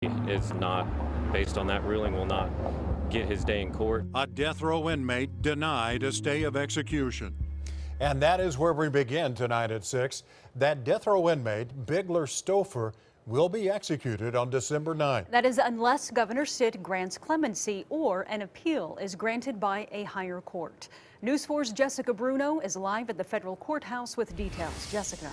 Is not, based on that ruling, will not get his day in court. A death row inmate denied a stay of execution. And that is where we begin tonight at 6. That death row inmate, Bigler Stouffer, will be executed on December 9th. That is unless Governor Stitt grants clemency or an appeal is granted by a higher court. News 4's Jessica Bruno is live at the federal courthouse with details. Jessica.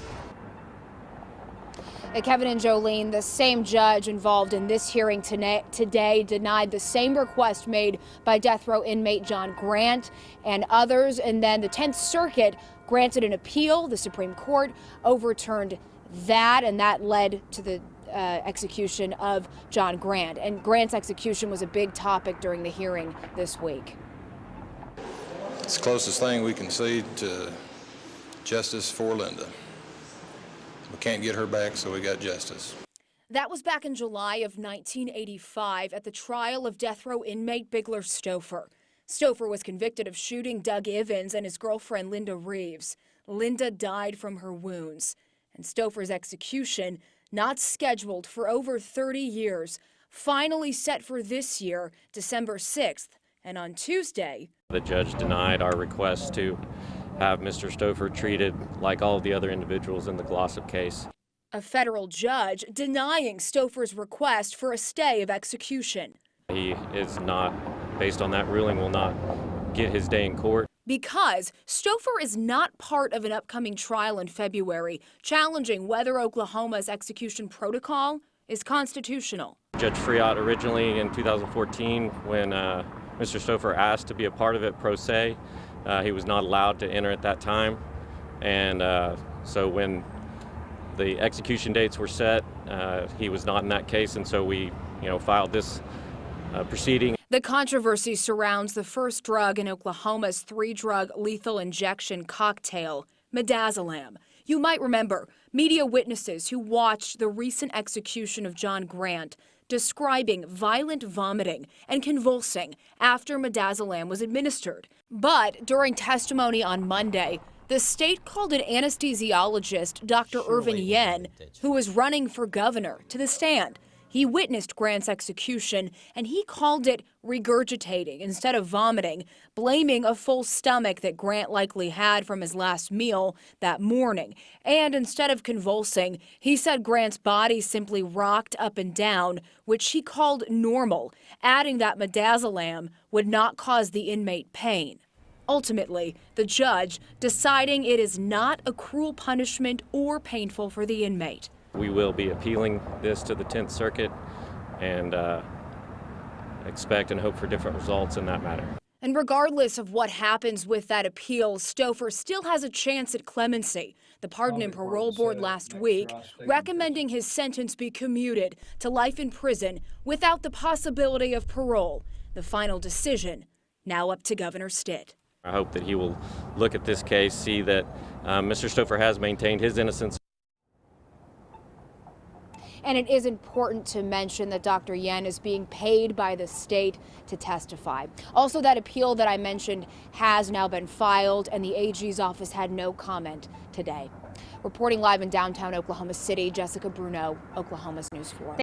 Kevin and Jolene, the same judge involved in this hearing today denied the same request made by death row inmate John Grant and others. And then the 10th Circuit granted an appeal. The Supreme Court overturned that, and that led to the execution of John Grant. And Grant's execution was a big topic during the hearing this week. It's the closest thing we can see to justice for Linda. We can't get her back, so we got justice. That was back in July of 1985 at the trial of death row inmate Bigler Stouffer. Stouffer was convicted of shooting Doug Evans and his girlfriend Linda Reeves. Linda died from her wounds. And Stouffer's execution, not scheduled for over 30 years, finally set for this year, December 6th. And on Tuesday, the judge denied our request to have Mr. Stouffer treated like all of the other individuals in the Glossop case. A federal judge denying Stouffer's request for a stay of execution. He is not, based on that ruling, will not get his day in court. Because Stouffer is not part of an upcoming trial in February challenging whether Oklahoma's execution protocol is constitutional. Judge Friot originally in 2014, when Mr. Stouffer asked to be a part of it pro se, he was not allowed to enter at that time, and so when the execution dates were set, he was not in that case, and so we, filed this proceeding. The controversy surrounds the first drug in Oklahoma's 3-drug lethal injection cocktail, midazolam. You might remember media witnesses who watched the recent execution of John Grant describing violent vomiting and convulsing after midazolam was administered. But during testimony on Monday, the state called an anesthesiologist, Dr. Irvin Yen, who was running for governor, to the stand. He witnessed Grant's execution, and he called it regurgitating instead of vomiting, blaming a full stomach that Grant likely had from his last meal that morning. And instead of convulsing, he said Grant's body simply rocked up and down, which he called normal, adding that midazolam would not cause the inmate pain. Ultimately, the judge deciding it is not a cruel punishment or painful for the inmate. We will be appealing this to the 10th Circuit and expect and hope for different results in that matter. And regardless of what happens with that appeal, Stouffer still has a chance at clemency. The Pardon and Parole Board last week recommending his sentence be commuted to life in prison without the possibility of parole. The final decision now up to Governor Stitt. I hope that he will look at this case, see that Mr. Stouffer has maintained his innocence. And it is important to mention that Dr. Yen is being paid by the state to testify. Also, that appeal that I mentioned has now been filed, and the AG's office had no comment today. Reporting live in downtown Oklahoma City, Jessica Bruno, Oklahoma's News 4.